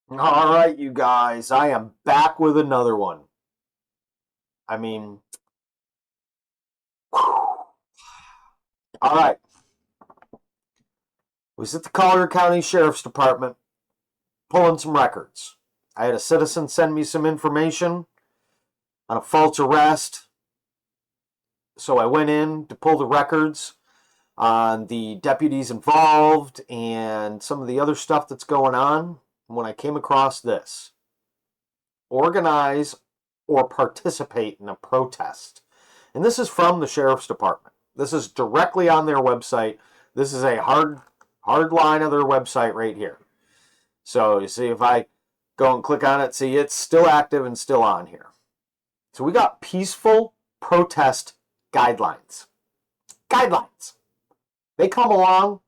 All right, you guys, I am back with another one. I mean, whew. All right. Was at the Collier County Sheriff's Department pulling some records. I had a citizen send me some information on a false arrest, so I went in to pull the records on the deputies involved and some of the other stuff that's going on. When I came across this, organize or participate in a protest. And this is from the Sheriff's Department. This is directly on their website. This is a hard line of their website right here. So you see, if I go and click on it, see it's still active and still on here. So we got peaceful protest guidelines. Guidelines. They come along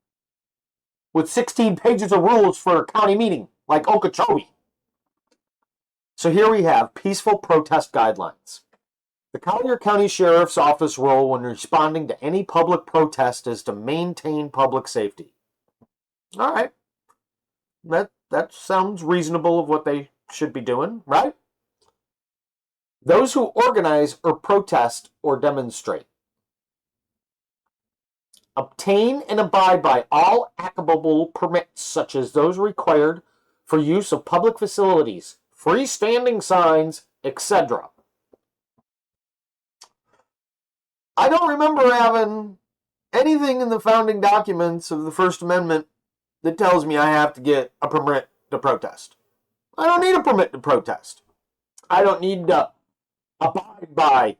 with 16 pages of rules for a county meeting, like Okeechobee. So here we have peaceful protest guidelines. The Collier County Sheriff's Office role when responding to any public protest is to maintain public safety. All right. That sounds reasonable of what they should be doing, right? Those who organize or protest or demonstrate obtain and abide by all applicable permits, such as those required for use of public facilities, freestanding signs, etc. I don't remember having anything in the founding documents of the First Amendment that tells me I have to get a permit to protest. I don't need a permit to protest. I don't need to abide by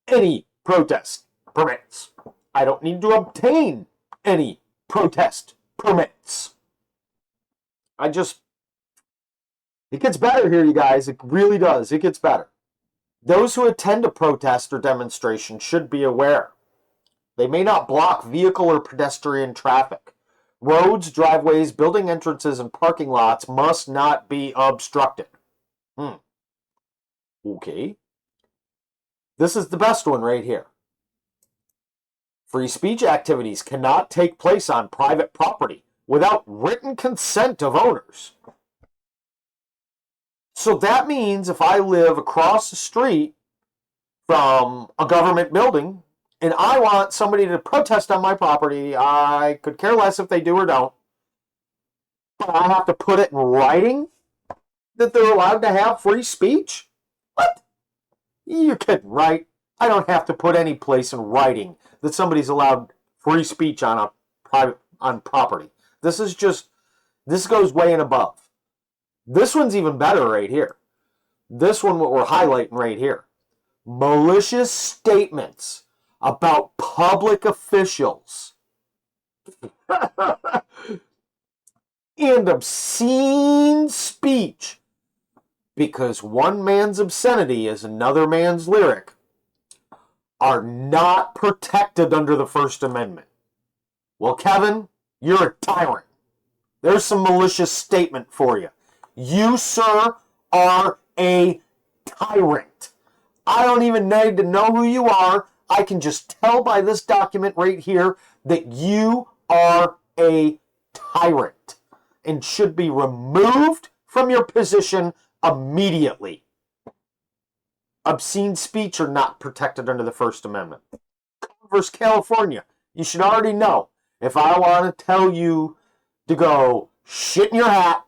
any protest permits. I don't need to obtain any protest permits. It gets better here, you guys. It really does. It gets better. Those who attend a protest or demonstration should be aware. They may not block vehicle or pedestrian traffic. Roads, driveways, building entrances, and parking lots must not be obstructed. Okay. This is the best one right here. Free speech activities cannot take place on private property without written consent of owners. So that means if I live across the street from a government building and I want somebody to protest on my property, I could care less if they do or don't. But I have to put it in writing that they're allowed to have free speech? What? You're kidding, right? I don't have to put any place in writing that somebody's allowed free speech on property. This goes way and above. This one's even better right here. This one, what we're highlighting right here. Malicious statements about public officials and obscene speech, because one man's obscenity is another man's lyric, are not protected under the First Amendment. Well, Kevin, you're a tyrant. There's some malicious statement for you. You, sir, are a tyrant. I don't even need to know who you are. I can just tell by this document right here that you are a tyrant and should be removed from your position immediately. Obscene speech are not protected under the First Amendment. Versus California, you should already know. If I want to tell you to go shit in your hat,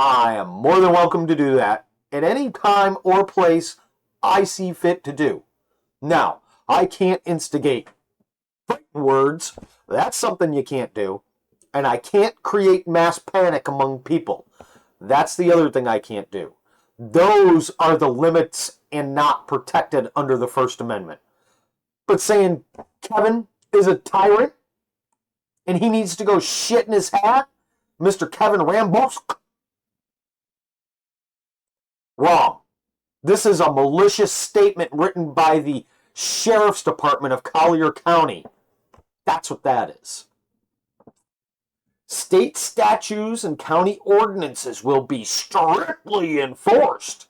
I am more than welcome to do that at any time or place I see fit to do. Now, I can't instigate fighting words. That's something you can't do. And I can't create mass panic among people. That's the other thing I can't do. Those are the limits and not protected under the First Amendment. But saying Kevin is a tyrant and he needs to go shit in his hat, Mr. Kevin Rambosk, wrong. This is a malicious statement written by the Sheriff's Department of Collier County. That's what that is. State statutes and county ordinances will be strictly enforced,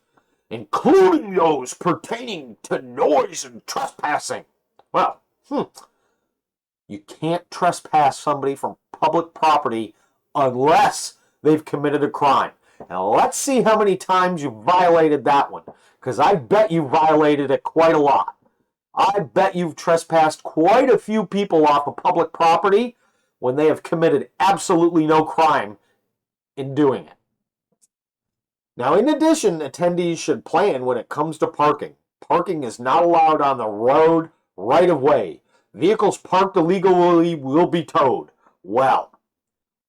including those pertaining to noise and trespassing. Well, you can't trespass somebody from public property unless they've committed a crime. And let's see how many times you violated that one, because I bet you violated it quite a lot. I bet you've trespassed quite a few people off of public property when they have committed absolutely no crime in doing it. Now, in addition, attendees should plan when it comes to parking. Parking is not allowed on the road right of way. Vehicles parked illegally will be towed. Well,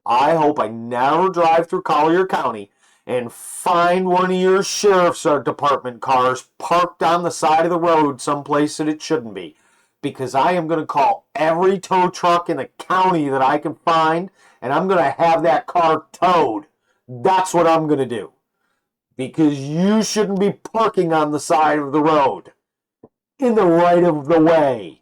I hope I never drive through Collier County and find one of your sheriff's department cars parked on the side of the road someplace that it shouldn't be. Because I am going to call every tow truck in the county that I can find, and I'm going to have that car towed. That's what I'm going to do. Because you shouldn't be parking on the side of the road in the right of the way.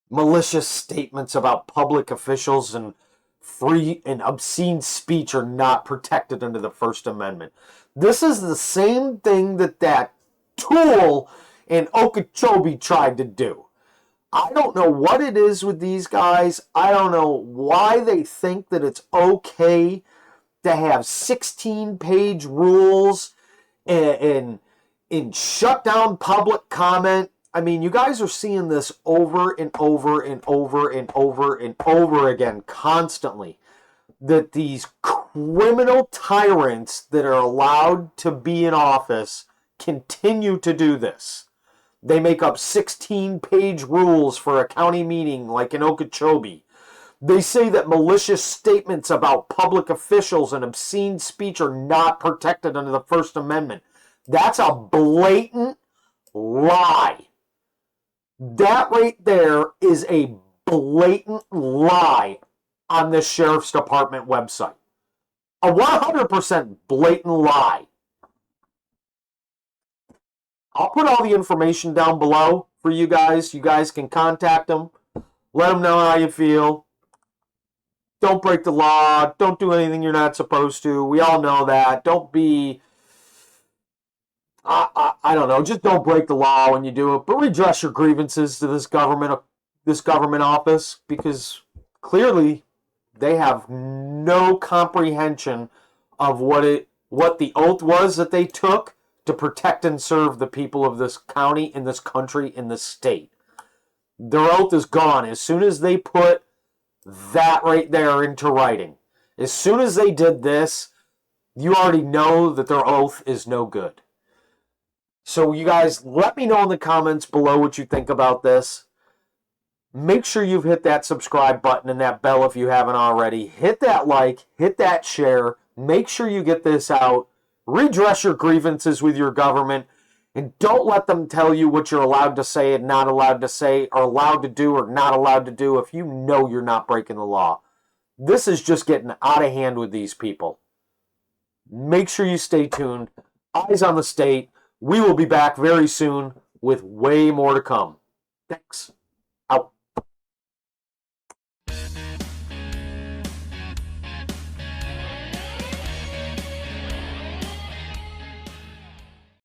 Malicious statements about public officials and free and obscene speech are not protected under the First Amendment. This is the same thing that tool in Okeechobee tried to do. I don't know what it is with these guys. I don't know why they think that it's okay to have 16-page rules and shut down public comment. I mean, you guys are seeing this over and over and over and over and over again constantly. That these criminal tyrants that are allowed to be in office continue to do this. They make up 16-page rules for a county meeting like in Okeechobee. They say that malicious statements about public officials and obscene speech are not protected under the First Amendment. That's a blatant lie. That right there is a blatant lie on the Sheriff's Department website. A 100% blatant lie. I'll put all the information down below for you guys. You guys can contact them. Let them know how you feel. Don't break the law. Don't do anything you're not supposed to. We all know that. Don't be... I don't know. Just don't break the law when you do it. But redress your grievances to this government office, because clearly they have no comprehension of what the oath was that they took to protect and serve the people of this county, in this country, in this state. Their oath is gone as soon as they put that right there into writing. As soon as they did this, you already know that their oath is no good. So you guys, let me know in the comments below what you think about this. Make sure you've hit that subscribe button and that bell if you haven't already. Hit that like, hit that share. Make sure you get this out. Redress your grievances with your government. And don't let them tell you what you're allowed to say and not allowed to say, or allowed to do or not allowed to do, if you know you're not breaking the law. This is just getting out of hand with these people. Make sure you stay tuned. Eyes on the State. We will be back very soon with way more to come. Thanks.